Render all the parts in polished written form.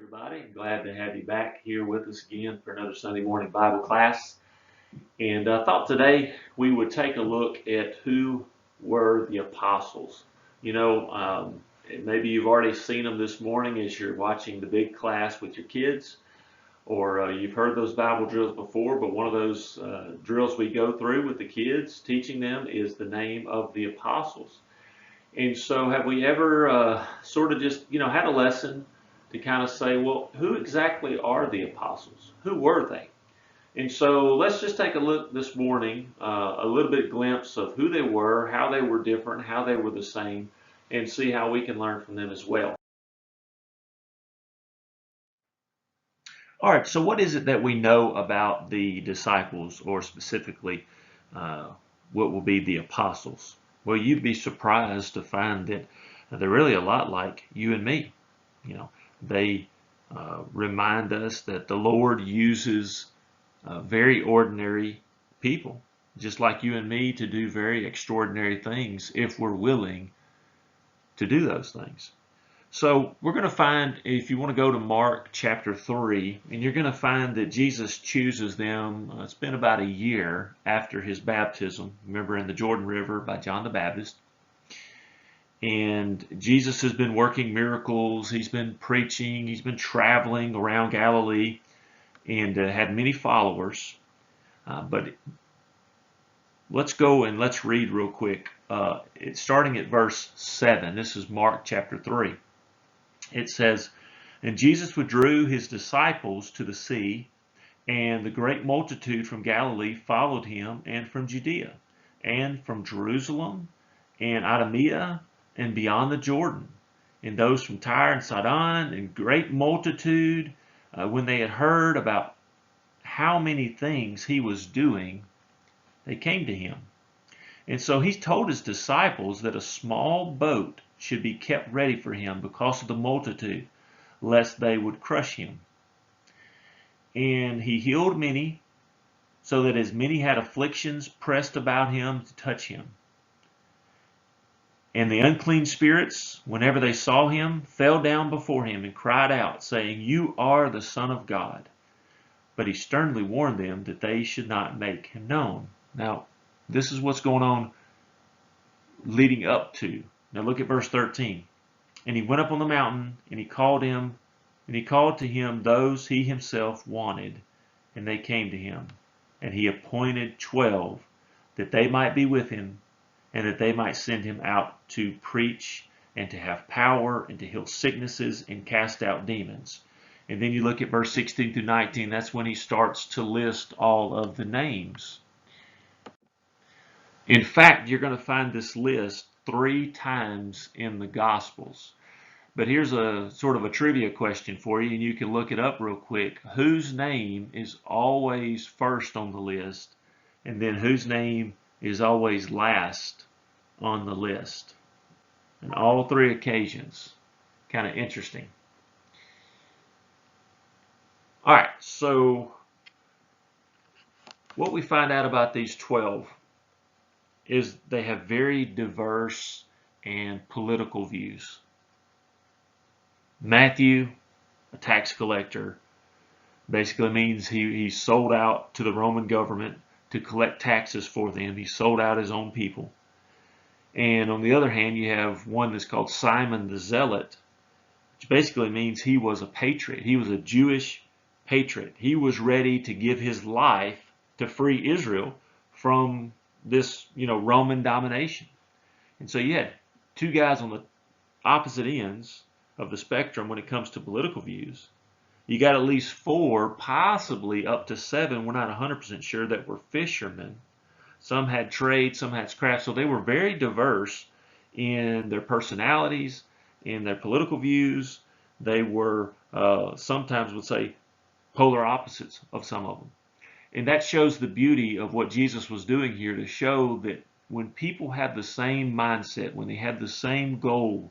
everybody. Glad to have you back here with us again for another Sunday morning Bible class. And I thought today we would take a look at who were the apostles. You know, maybe you've already seen them this morning as you're watching the big class with your kids, or you've heard those Bible drills before, but one of those drills we go through with the kids, teaching them, is the name of the apostles. And so, have we ever sort of just, had a lesson to kind of say, well, who exactly are the apostles? Who were they? And so, let's just take a look this morning, a little bit glimpse of who they were, how they were different, how they were the same, and see how we can learn from them as well. All right, so what is it that we know about the disciples, or specifically uh, what will be the apostles? Well, you'd be surprised to find that they're really a lot like you and me. They remind us that the Lord uses very ordinary people, just like you and me, to do very extraordinary things if we're willing to do those things. So we're going to find, if you want to go to Mark chapter 3, and you're going to find that Jesus chooses them. It's been about a year after his baptism, remember, in the Jordan River by John the Baptist. And Jesus has been working miracles. He's been preaching. He's been traveling around Galilee and had many followers. But let's go and let's read real quick. It's starting at verse 7. This is Mark chapter 3. It says, "And Jesus withdrew his disciples to the sea, and the great multitude from Galilee followed him, and from Judea, and from Jerusalem, and Idumea, and beyond the Jordan, and those from Tyre and Sidon, and great multitude, when they had heard about how many things he was doing, they came to him." And so he told his disciples that a small boat should be kept ready for him because of the multitude, lest they would crush him. And he healed many, so that as many had afflictions pressed about him to touch him. And the unclean spirits, whenever they saw him, fell down before him and cried out, saying, "You are the Son of God." But he sternly warned them that they should not make him known. Now, this is what's going on leading up to. Now look at verse 13. "And he went up on the mountain, and he called to him those he himself wanted, and they came to him. And he appointed 12, that they might be with him, and that they might send him out to preach, and to have power, and to heal sicknesses, and cast out demons." And then you look at verse 16 through 19. That's when he starts to list all of the names. In fact, you're going to find this list 3 times in the Gospels. But here's a sort of a trivia question for you, and you can look it up real quick. Whose name is always first on the list, and then whose name is always last on the list? On all 3 occasions. Kind of interesting. All right, so what we find out about these 12 is they have very diverse and political views. Matthew, a tax collector, basically means he sold out to the Roman government to collect taxes for them. He sold out his own people. And on the other hand, you have one that's called Simon the Zealot, which basically means he was a patriot. He was a Jewish patriot. He was ready to give his life to free Israel from this, Roman domination. And so you had 2 guys on the opposite ends of the spectrum when it comes to political views. You got at least 4, possibly up to 7, we're not 100% sure, that were fishermen. Some had trade, some had craft, so they were very diverse in their personalities, in their political views. They were, sometimes would say, polar opposites of some of them. And that shows the beauty of what Jesus was doing here, to show that when people have the same mindset, when they have the same goal,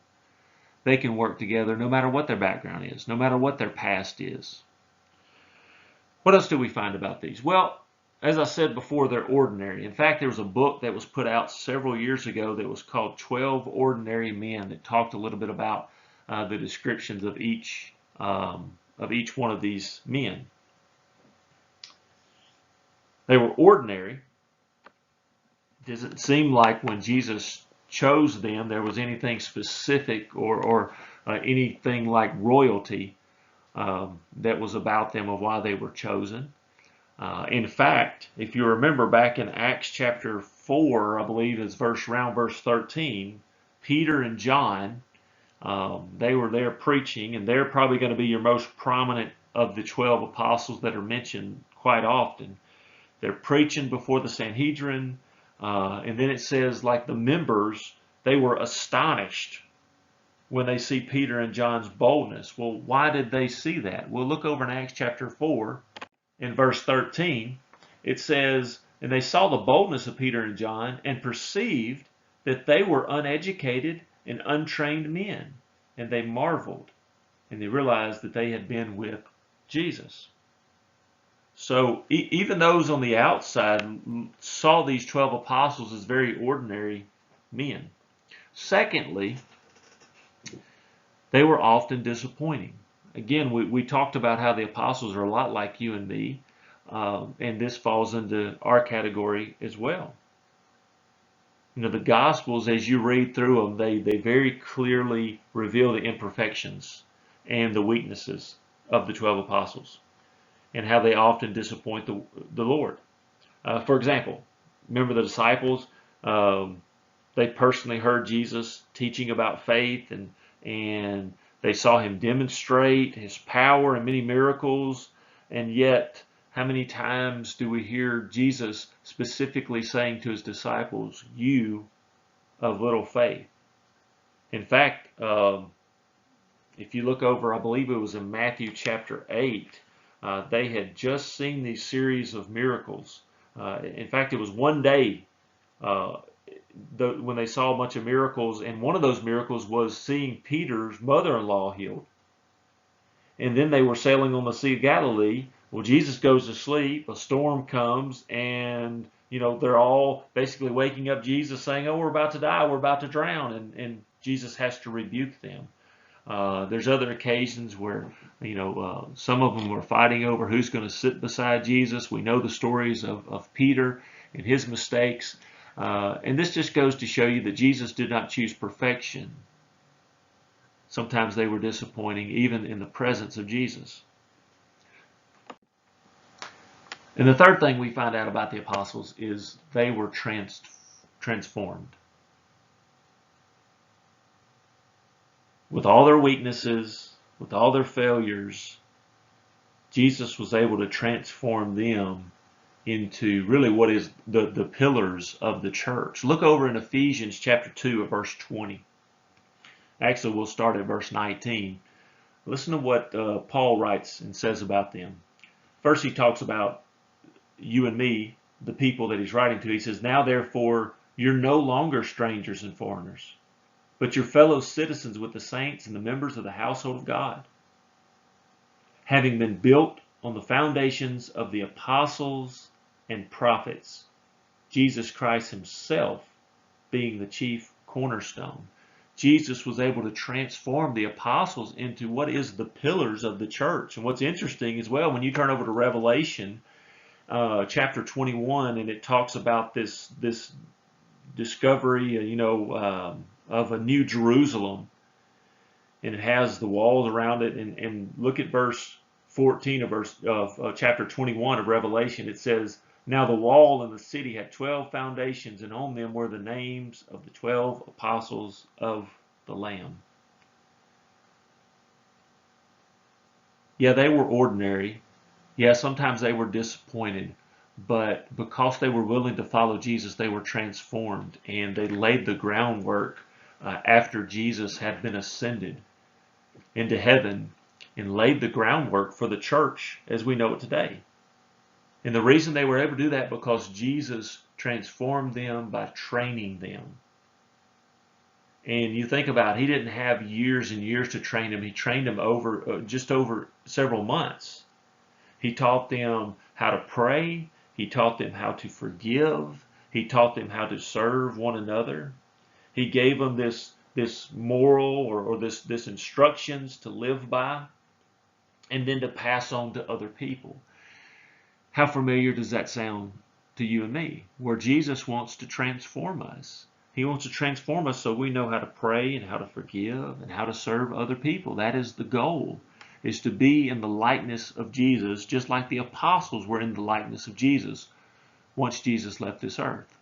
they can work together no matter what their background is, no matter what their past is. What else do we find about these? Well, as I said before, they're ordinary. In fact, there was a book that was put out several years ago that was called 12 Ordinary Men, that talked a little bit about the descriptions of each of each one of these men. They were ordinary. It doesn't seem like when Jesus chose them there was anything specific or anything like royalty that was about them of why they were chosen. In fact, if you remember back in Acts chapter 4, I believe is around verse 13, Peter and John, they were there preaching, and they're probably going to be your most prominent of the 12 apostles that are mentioned quite often. They're preaching before the Sanhedrin, and then it says, like the members, they were astonished when they see Peter and John's boldness. Well, why did they see that? Well, look over in Acts chapter 4, in verse 13. It says, and they saw the boldness of Peter and John, and perceived that they were uneducated and untrained men, and they marveled, and they realized that they had been with Jesus. So even those on the outside saw these 12 apostles as very ordinary men. Secondly, they were often disappointing. Again, we talked about how the apostles are a lot like you and me, and this falls into our category as well. You know, the Gospels, as you read through them, they very clearly reveal the imperfections and the weaknesses of the 12 apostles, and how they often disappoint the Lord. For example, remember the disciples? They personally heard Jesus teaching about faith, and they saw him demonstrate his power and many miracles. And yet, how many times do we hear Jesus specifically saying to his disciples, "You of little faith"? In fact, if you look over, I believe it was in Matthew chapter 8, they had just seen these series of miracles. In fact, it was one day when they saw a bunch of miracles, and one of those miracles was seeing Peter's mother-in-law healed. And then they were sailing on the Sea of Galilee. Well, Jesus goes to sleep, a storm comes, and they're all basically waking up Jesus saying, "Oh, we're about to die, we're about to drown," and Jesus has to rebuke them. There's other occasions where some of them were fighting over who's going to sit beside Jesus. We know the stories of Peter and his mistakes. And this just goes to show you that Jesus did not choose perfection. Sometimes they were disappointing even in the presence of Jesus. And the third thing we find out about the apostles is they were transformed. With all their weaknesses, with all their failures, Jesus was able to transform them into really what is the pillars of the church. Look over in Ephesians chapter 2 at verse 20. Actually, we'll start at verse 19. Listen to what Paul writes and says about them. First, he talks about you and me, the people that he's writing to. He says, "Now therefore, you're no longer strangers and foreigners, but you're fellow citizens with the saints and the members of the household of God, having been built on the foundations of the apostles and prophets, Jesus Christ himself being the chief cornerstone." Jesus was able to transform the apostles into what is the pillars of the church. And what's interesting as well, when you turn over to Revelation chapter 21, and it talks about this discovery, of a new Jerusalem, and it has the walls around it. And look at verse 14 of chapter 21 of Revelation. It says, "Now the wall in the city had 12 foundations, and on them were the names of the 12 apostles of the Lamb." Yeah, they were ordinary. Yeah, sometimes they were disappointed. But because they were willing to follow Jesus, they were transformed, and they laid the groundwork after Jesus had been ascended into heaven, and laid the groundwork for the church as we know it today. And the reason they were able to do that because Jesus transformed them by training them. And you think about it, he didn't have years and years to train them. He trained them over several months. He taught them how to pray. He taught them how to forgive. He taught them how to serve one another. He gave them this moral or this instructions to live by. and then to pass on to other people. How familiar does that sound to you and me? Where Jesus wants to transform us. He wants to transform us so we know how to pray and how to forgive and how to serve other people. That is the goal, is to be in the likeness of Jesus, just like the apostles were in the likeness of Jesus once Jesus left this earth.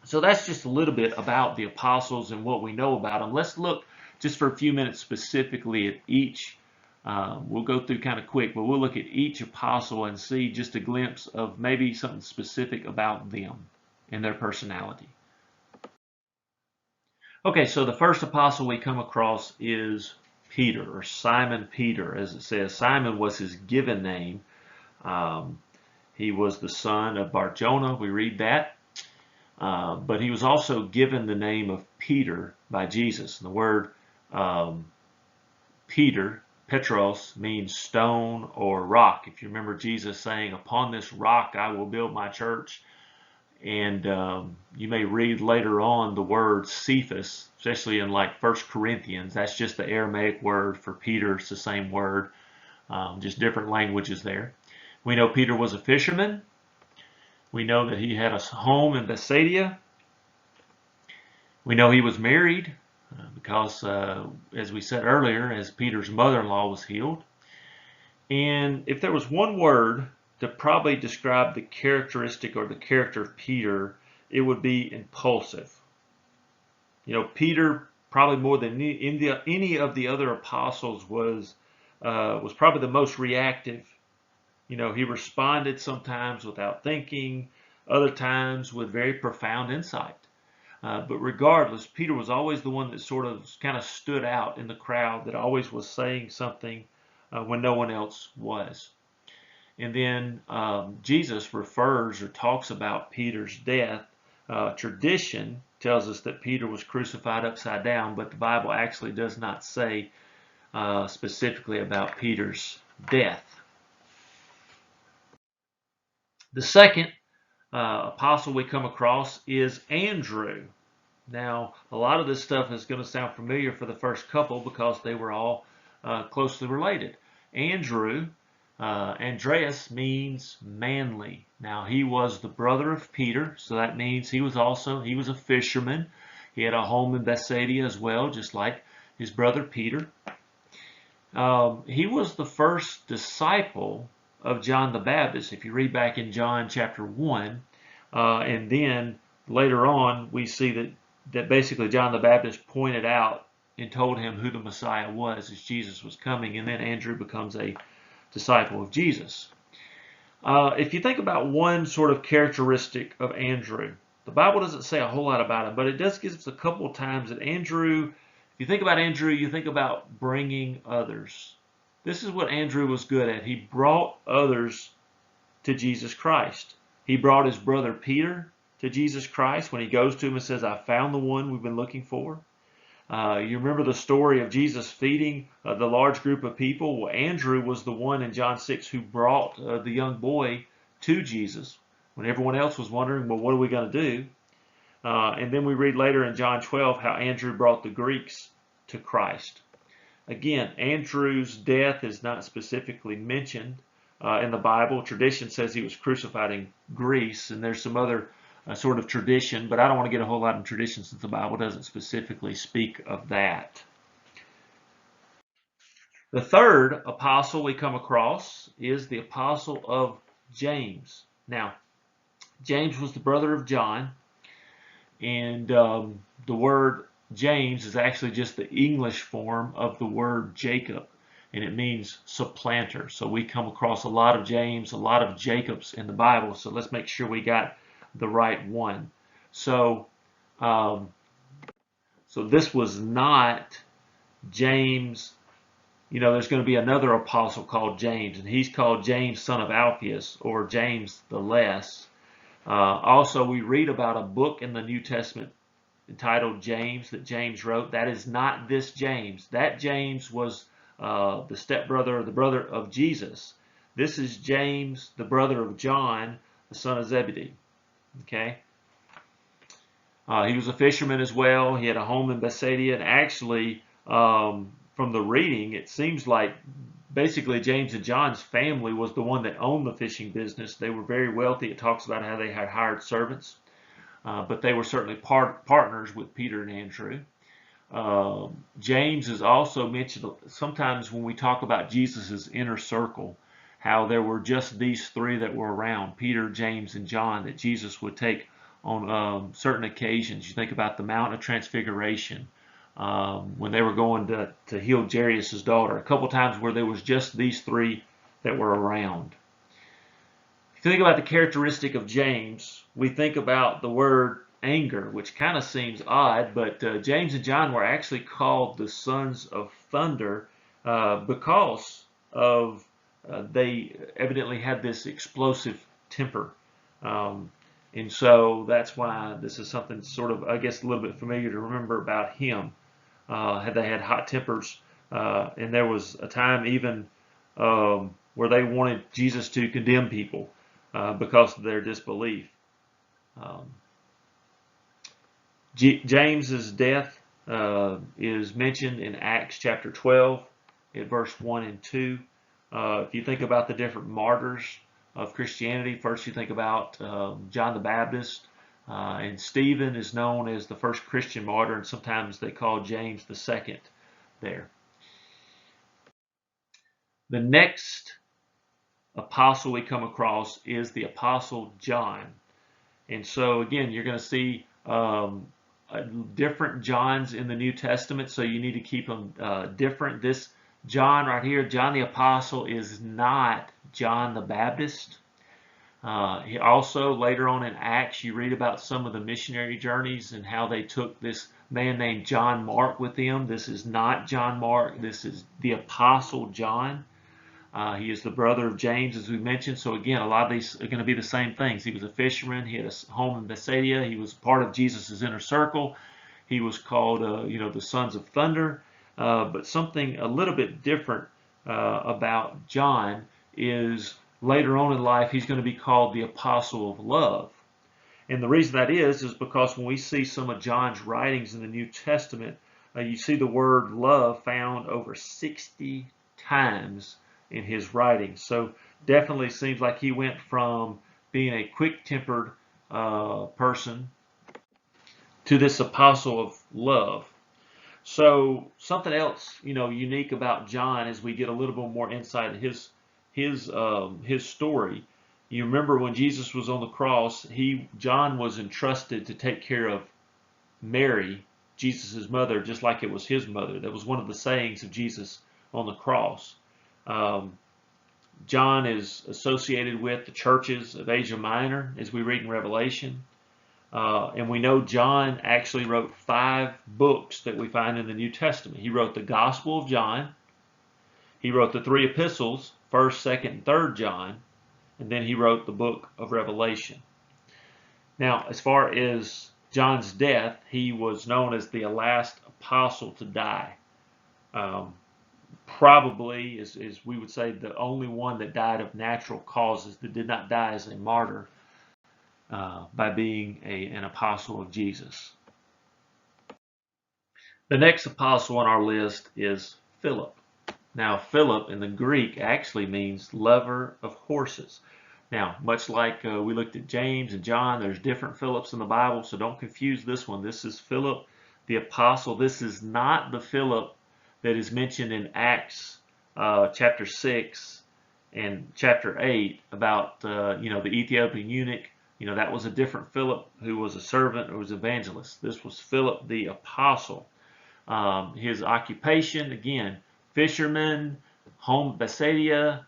So that's just a little bit about the apostles and what we know about them. Let's look just for a few minutes specifically at each. We'll go through kind of quick, but we'll look at each apostle and see just a glimpse of maybe something specific about them and their personality. Okay, so the first apostle we come across is Peter, or Simon Peter, as it says. Simon was his given name. He was the son of Bar-Jonah. We read that. But he was also given the name of Peter by Jesus. And the word Peter, Petros, means stone or rock. If you remember Jesus saying, "Upon this rock I will build my church." And you may read later on the word Cephas, especially in like 1 Corinthians. That's just the Aramaic word for Peter. It's the same word, just different languages there. We know Peter was a fisherman. We know that he had a home in Bethsaida. We know he was married because, as we said earlier, as Peter's mother-in-law was healed. And if there was one word to probably describe the characteristic or the character of Peter, it would be impulsive. You know, Peter, probably more than any of the other apostles, was probably the most reactive. You know, he responded sometimes without thinking, other times with very profound insight. But regardless, Peter was always the one that sort of kind of stood out in the crowd, that always was saying something when no one else was. And then Jesus refers or talks about Peter's death. Tradition tells us that Peter was crucified upside down, but the Bible actually does not say specifically about Peter's death. The second apostle we come across is Andrew. Now, a lot of this stuff is going to sound familiar for the first couple because they were all closely related. Andrew, Andreas means manly. Now, he was the brother of Peter, so that means he was a fisherman. He had a home in Bethsaida as well, just like his brother Peter. He was the first disciple of John the Baptist, if you read back in John chapter 1, and then later on we see that basically John the Baptist pointed out and told him who the Messiah was as Jesus was coming, and then Andrew becomes a disciple of Jesus. If you think about one sort of characteristic of Andrew, the Bible doesn't say a whole lot about him, but it does give us a couple of times that Andrew, if you think about Andrew, you think about bringing others. This is what Andrew was good at. He brought others to Jesus Christ. He brought his brother Peter to Jesus Christ when he goes to him and says, "I found the one we've been looking for." You remember the story of Jesus feeding the large group of people? Well, Andrew was the one in John 6 who brought the young boy to Jesus when everyone else was wondering, well, what are we going to do? And then we read later in John 12 how Andrew brought the Greeks to Christ. Again, Andrew's death is not specifically mentioned in the Bible. Tradition says he was crucified in Greece, and there's some other sort of tradition, but I don't want to get a whole lot in tradition since the Bible doesn't specifically speak of that. The third apostle we come across is the apostle of James. Now, James was the brother of John, and the word James is actually just the English form of the word Jacob, and it means supplanter. So we come across a lot of James, a lot of Jacobs in the Bible, so let's make sure we got the right one. So this was not James. You know, there's going to be another apostle called James, and he's called James, son of Alphaeus, or James the Less. Also, we read about a book in the New Testament entitled James that James wrote. That is not this James. That James was the stepbrother or the brother of Jesus. This is James, the brother of John, the son of Zebedee. Okay. He was a fisherman as well. He had a home in Bethsaida, and actually, from the reading, it seems like basically James and John's family was the one that owned the fishing business. They were very wealthy. It talks about how they had hired servants, but they were certainly partners with Peter and Andrew. James is also mentioned sometimes when we talk about Jesus's inner circle, how there were just these three that were around, Peter, James, and John, that Jesus would take on certain occasions. You think about the Mount of Transfiguration, when they were going to heal Jairus' daughter, a couple times where there was just these three that were around. If you think about the characteristic of James, we think about the word anger, which kind of seems odd, but James and John were actually called the sons of thunder because of they evidently had this explosive temper. And so that's why this is something sort of, I guess, a little bit familiar to remember about him. They had hot tempers, and there was a time even where they wanted Jesus to condemn people because of their disbelief. James's death is mentioned in Acts chapter 12, at verse 1 and 2. If you think about the different martyrs of Christianity, first you think about John the Baptist, and Stephen is known as the first Christian martyr, and sometimes they call James the second there. The next apostle we come across is the Apostle John. And so again, you're going to see different Johns in the New Testament, so you need to keep them different. This John right here, John the Apostle, is not John the Baptist. He also, later on in Acts, you read about some of the missionary journeys and how they took this man named John Mark with them. This is not John Mark. This is the Apostle John. He is the brother of James, as we mentioned. So again, a lot of these are going to be the same things. He was a fisherman. He had a home in Bethsaida. He was part of Jesus' inner circle. He was called, the sons of thunder. But something a little bit different about John is later on in life, he's going to be called the Apostle of Love. And the reason that is because when we see some of John's writings in the New Testament, you see the word love found over 60 times in his writings. So definitely seems like he went from being a quick-tempered person to this apostle of love. So something else, unique about John as we get a little bit more insight into his story. You remember when Jesus was on the cross, John was entrusted to take care of Mary, Jesus' mother, just like it was his mother. That was one of the sayings of Jesus on the cross. John is associated with the churches of Asia Minor, as we read in Revelation. And we know John actually wrote 5 books that we find in the New Testament. He wrote the Gospel of John. He wrote the 3 epistles, 1st, 2nd, and 3rd John. And then he wrote the book of Revelation. Now, as far as John's death, he was known as the last apostle to die. Probably, as we would say, the only one that died of natural causes, that did not die as a martyr by being an apostle of Jesus. The next apostle on our list is Philip. Now, Philip in the Greek actually means lover of horses. Now, much like we looked at James and John, there's different Philips in the Bible, so don't confuse this one. This is Philip the apostle. This is not the Philip that is mentioned in Acts chapter 6 and chapter 8 about the Ethiopian eunuch. That was a different Philip who was a servant or was evangelist. This was Philip the apostle. His occupation, again, fisherman, home Bethsaida.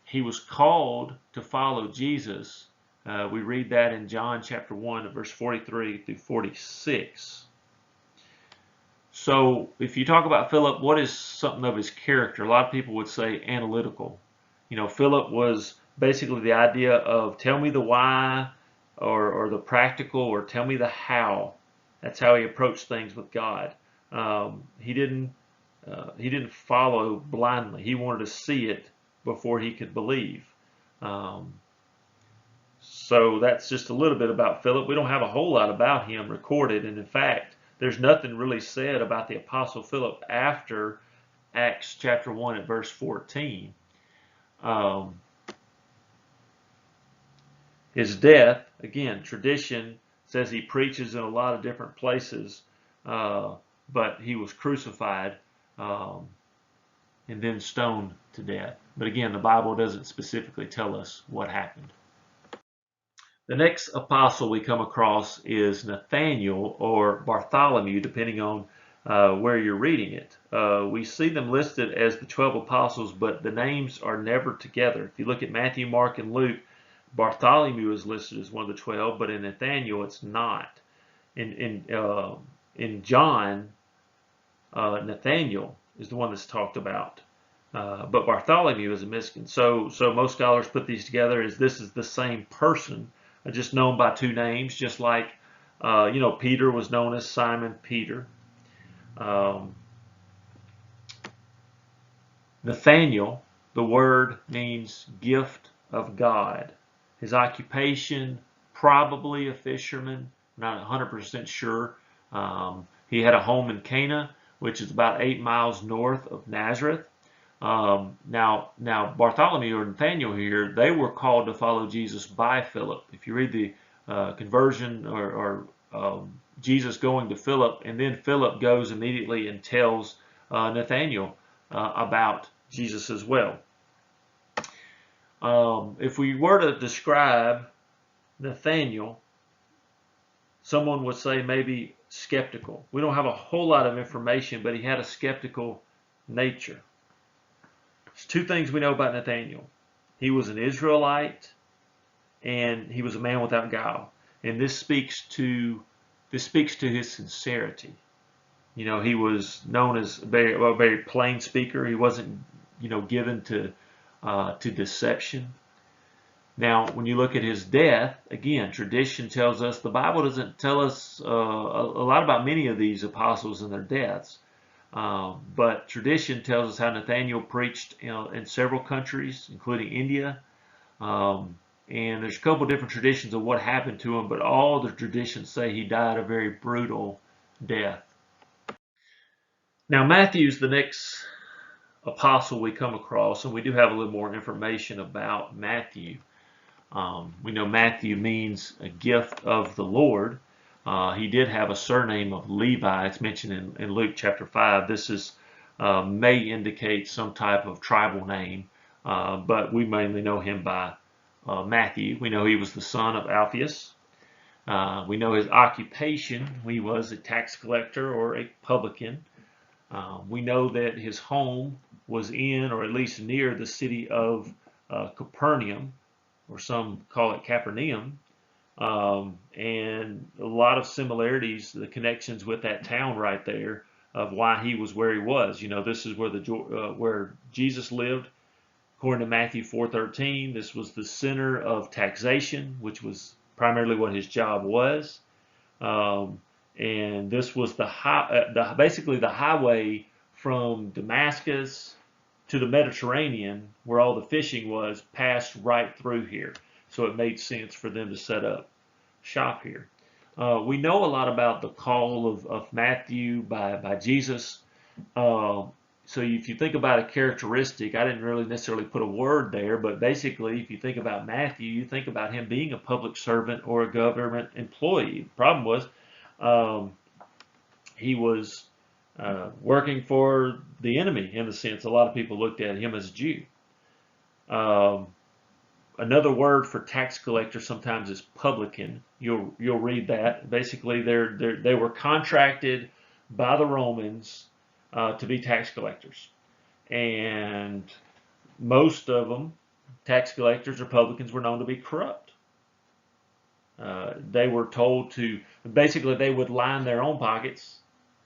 He was called to follow Jesus. We read that in John chapter 1, verse 43 through 46. So if you talk about Philip, what is something of his character? A lot of people would say analytical. Philip was basically the idea of tell me the why or the practical, or tell me the how. That's how he approached things with God. He didn't follow blindly. He wanted to see it before he could believe. So that's just a little bit about Philip. We don't have a whole lot about him recorded, and in fact, there's nothing really said about the Apostle Philip after Acts chapter 1 at verse 14. His death, again, tradition says he preaches in a lot of different places, but he was crucified and then stoned to death. But again, the Bible doesn't specifically tell us what happened. The next apostle we come across is Nathaniel or Bartholomew, depending on where you're reading it. We see them listed as the 12 apostles, but the names are never together. If you look at Matthew, Mark, and Luke, Bartholomew is listed as one of the 12, but in Nathaniel it's not. In John, Nathaniel is the one that's talked about, but Bartholomew is a miskin. So most scholars put these together as this is the same person, just known by two names, just like Peter was known as Simon Peter. Nathaniel, the word means gift of God. His occupation, probably a fisherman, not 100% sure. He had a home in Cana, which is about 8 miles north of Nazareth. Now Bartholomew or Nathaniel here, they were called to follow Jesus by Philip. If you read the conversion or Jesus going to Philip, and then Philip goes immediately and tells Nathaniel about Jesus as well. If we were to describe Nathaniel, someone would say maybe skeptical. We don't have a whole lot of information, but he had a skeptical nature. There's two things we know about Nathaniel. He was an Israelite, and he was a man without guile. And this speaks to his sincerity. He was known as a very plain speaker. He wasn't, given to deception. Now, when you look at his death, again, tradition tells us, the Bible doesn't tell us a lot about many of these apostles and their deaths, but tradition tells us how Nathaniel preached in several countries, including India, and there's a couple different traditions of what happened to him, but all the traditions say he died a very brutal death. Now, Matthew's the next apostle we come across, and we do have a little more information about Matthew. We know Matthew means a gift of the Lord. He did have a surname of Levi. It's mentioned in Luke chapter 5. This may indicate some type of tribal name, but we mainly know him by Matthew. We know he was the son of Alphaeus. We know his occupation. He was a tax collector or a publican. We know that his home was in, or at least near, the city of Capernaum, or some call it Capernaum, and a lot of similarities, the connections with that town right there of why he was where he was. This is where Jesus lived, according to Matthew 4:13. This was the center of taxation, which was primarily what his job was, and this was basically the highway from Damascus to the Mediterranean, where all the fishing was, passed right through here. So it made sense for them to set up shop here. We know a lot about the call of Matthew by Jesus. So if you think about a characteristic, I didn't really necessarily put a word there, but basically if you think about Matthew, you think about him being a public servant or a government employee. The problem was he was working for the enemy, in a sense. A lot of people looked at him as a Jew. Another word for tax collector sometimes is publican. You'll read that. Basically, they were contracted by the Romans to be tax collectors, and most of them, tax collectors or publicans, were known to be corrupt. They were told to basically they would line their own pockets.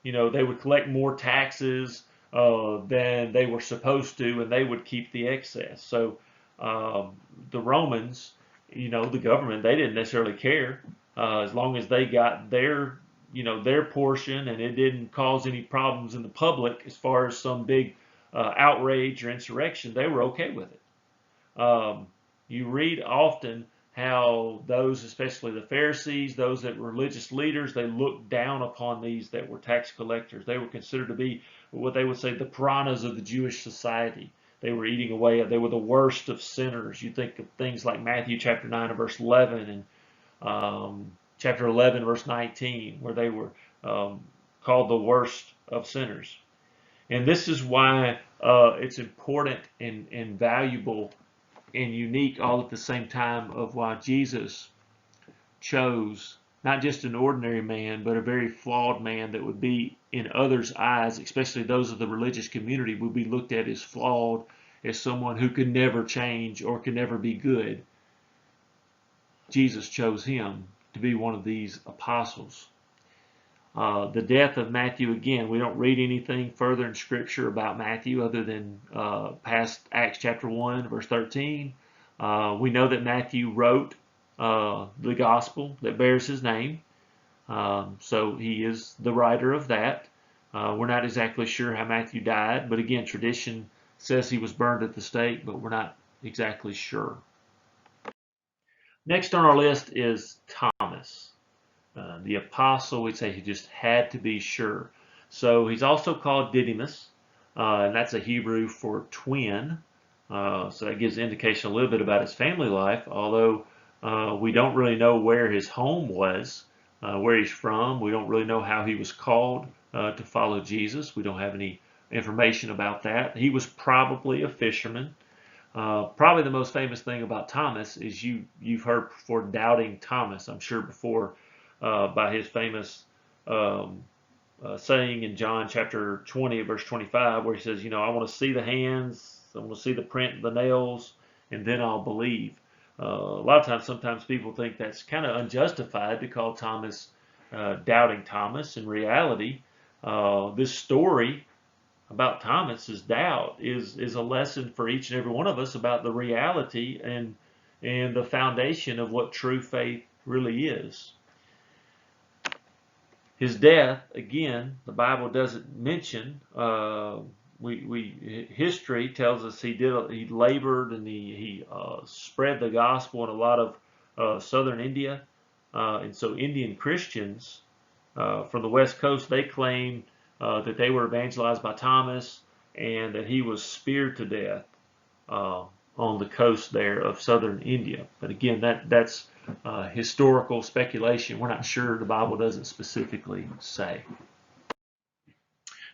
They would collect more taxes than they were supposed to, and they would keep the excess. So the Romans, the government, they didn't necessarily care as long as they got their portion, and it didn't cause any problems in the public as far as some big outrage or insurrection. They were okay with it. You read often how those, especially the Pharisees, those that were religious leaders, they looked down upon these that were tax collectors. They were considered to be what they would say the piranhas of the Jewish society. They were eating away. They were the worst of sinners. You think of things like Matthew chapter 9 and verse 11 and chapter 11 verse 19, where they were called the worst of sinners. And this is why it's important and valuable and unique all at the same time of why Jesus chose not just an ordinary man, but a very flawed man that would be in others' eyes, especially those of the religious community, would be looked at as flawed, as someone who could never change or could never be good. Jesus chose him to be one of these apostles. The death of Matthew, again, we don't read anything further in Scripture about Matthew other than past Acts chapter 1, verse 13. We know that Matthew wrote the gospel that bears his name. So he is the writer of that. We're not exactly sure how Matthew died, but again, tradition says he was burned at the stake, but we're not exactly sure. Next on our list is Thomas. The apostle, we'd say he just had to be sure. So he's also called Didymus, and that's a Hebrew for twin. So that gives indication a little bit about his family life, although we don't really know where his home was, where he's from. We don't really know how he was called to follow Jesus. We don't have any information about that. He was probably a fisherman. Probably the most famous thing about Thomas is you've heard before doubting Thomas, I'm sure before, by his famous saying in John chapter 20, verse 25, where he says, I want to see the hands, I want to see the print of the nails, and then I'll believe. A lot of times, sometimes people think that's kind of unjustified to call Thomas doubting Thomas. In reality, this story about Thomas's doubt is a lesson for each and every one of us about the reality and the foundation of what true faith really is. His death, again, the Bible doesn't mention. History tells us he labored and he spread the gospel in a lot of southern India, and so Indian Christians from the West Coast, they claim that they were evangelized by Thomas and that he was speared to death on the coast there of southern India. But again, that's historical speculation. We're not sure. The Bible doesn't specifically say.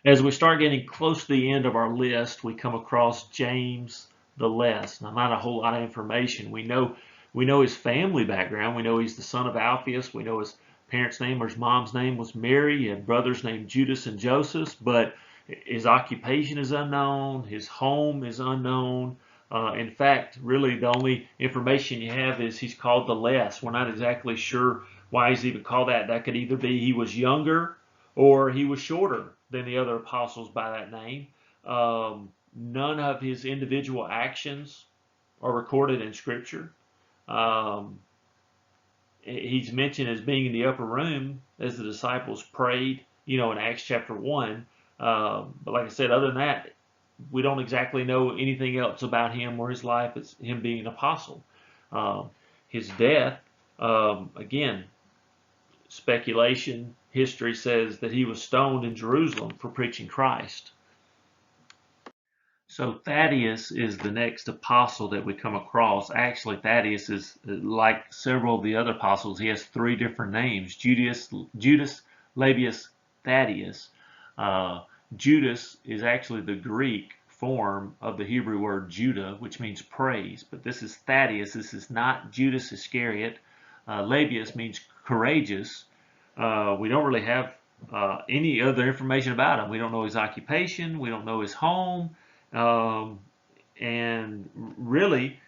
As we start getting close to the end of our list, we come across James the Less. Now, not a whole lot of information. We know his family background. We know he's the son of Alphaeus. We know his parents' name or his mom's name was Mary. He had brothers named Judas and Joseph, but his occupation is unknown. His home is unknown. In fact, really the only information you have is he's called the Less. We're not exactly sure why he's even called that. That could either be he was younger or he was shorter than the other apostles by that name. None of his individual actions are recorded in Scripture. He's mentioned as being in the upper room as the disciples prayed, in Acts chapter 1. But like I said, other than that, we don't exactly know anything else about him or his life. It's him being an apostle. His death, again, speculation. History says that he was stoned in Jerusalem for preaching Christ. So Thaddeus is the next apostle that we come across. Actually, Thaddeus is like several of the other apostles. He has three different names: Judas, Labius, Thaddeus. Judas is actually the Greek form of the Hebrew word Judah, which means praise. But this is Thaddeus. This is not Judas Iscariot. Labius means courageous. We don't really have any other information about him. We don't know his occupation. We don't know his home. And really,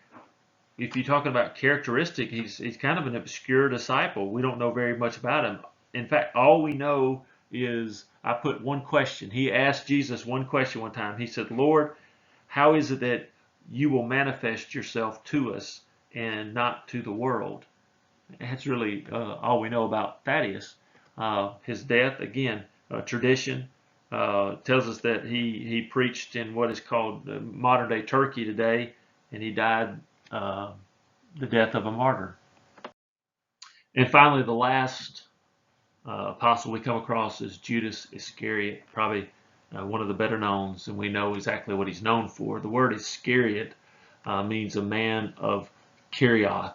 if you're talking about characteristic, he's kind of an obscure disciple. We don't know very much about him. In fact, all we know is I put one question. He asked Jesus one question one time. He said, "Lord, how is it that you will manifest yourself to us and not to the world?" That's really all we know about Thaddeus. His death, again, tradition tells us that he preached in what is called modern day Turkey today, and he died the death of a martyr. And finally, the last apostle we come across is Judas Iscariot, probably one of the better knowns, and we know exactly what he's known for. The word Iscariot means a man of Kerioth,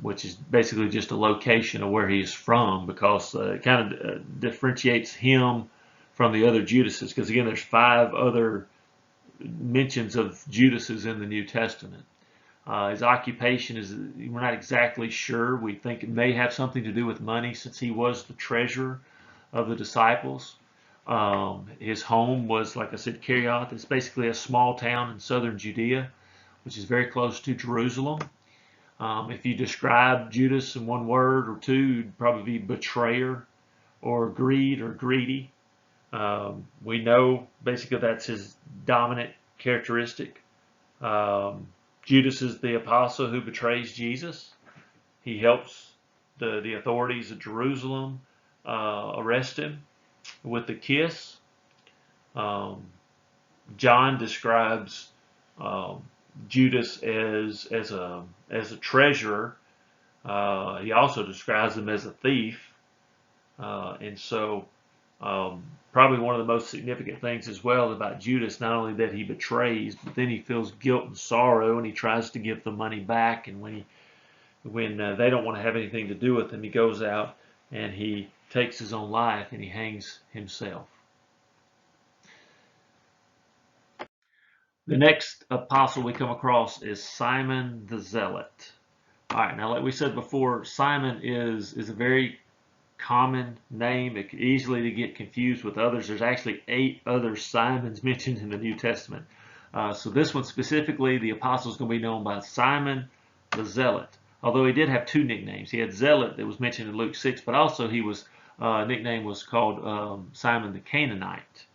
which is basically just a location of where he's from, because it kind of differentiates him from the other Judases, because again, there's 5 other mentions of Judases in the New Testament. His occupation is, we're not exactly sure. We think it may have something to do with money, since he was the treasurer of the disciples. His home was, like I said, Kerioth. It's basically a small town in southern Judea, which is very close to Jerusalem. If you describe Judas in one word or two, it'd probably be betrayer or greed or greedy. We know basically that's his dominant characteristic. Judas is the apostle who betrays Jesus. He helps the authorities of Jerusalem arrest him with the kiss. John describes Judas as a treasurer. He also describes him as a thief, and so probably one of the most significant things as well about Judas, not only that he betrays, but then he feels guilt and sorrow, and he tries to give the money back. And when they don't want to have anything to do with him, he goes out and he takes his own life and he hangs himself. The next apostle we come across is Simon the Zealot. All right, now like we said before, Simon is a very common name. It could easily get confused with others. There's actually 8 other Simons mentioned in the New Testament. So this one specifically, the apostle is going to be known by Simon the Zealot. Although he did have 2 nicknames. He had Zealot that was mentioned in Luke 6, but also he was nickname was called Simon the Canaanite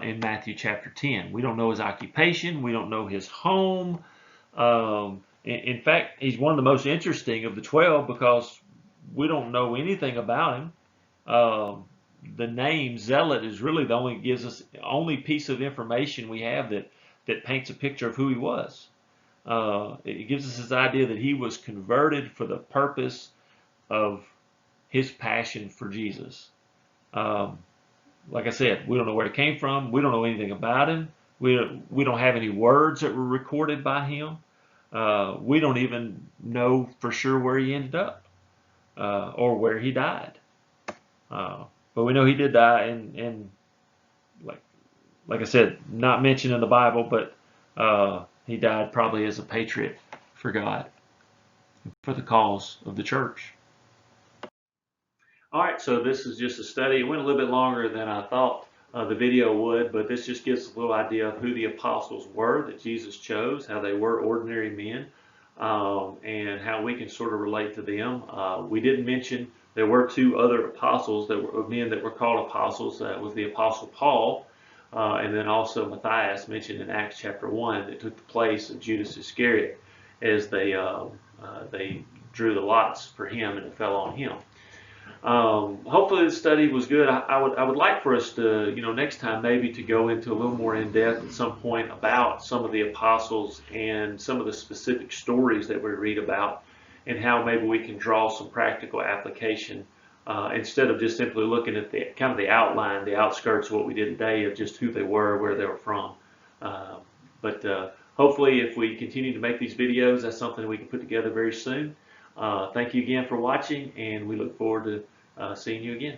in Matthew chapter 10. We don't know his occupation. We don't know his home. In fact, he's one of the most interesting of the 12 because we don't know anything about him. The name Zealot is really the only piece of information we have that paints a picture of who he was. It gives us this idea that he was converted for the purpose of his passion for Jesus. Like I said, we don't know where he came from. We don't know anything about him. We don't have any words that were recorded by him. We don't even know for sure where he ended up or where he died. But we know he did die, and like I said, not mentioned in the Bible, but he died probably as a patriot for God, for the cause of the church. All right, so this is just a study. It went a little bit longer than I thought the video would, but this just gives a little idea of who the apostles were that Jesus chose, how they were ordinary men, and how we can sort of relate to them. We didn't mention there were 2 other apostles that were men that were called apostles. That was the apostle Paul, and then also Matthias, mentioned in Acts chapter 1, that took the place of Judas Iscariot as they drew the lots for him, and it fell on him. Hopefully the study was good. I would like for us to, next time maybe to go into a little more in depth at some point about some of the apostles and some of the specific stories that we read about, and how maybe we can draw some practical application instead of just simply looking at the kind of the outline, the outskirts of what we did today, of just who they were, where they were from. But hopefully if we continue to make these videos, that's something we can put together very soon. Thank you again for watching, and we look forward to seeing you again.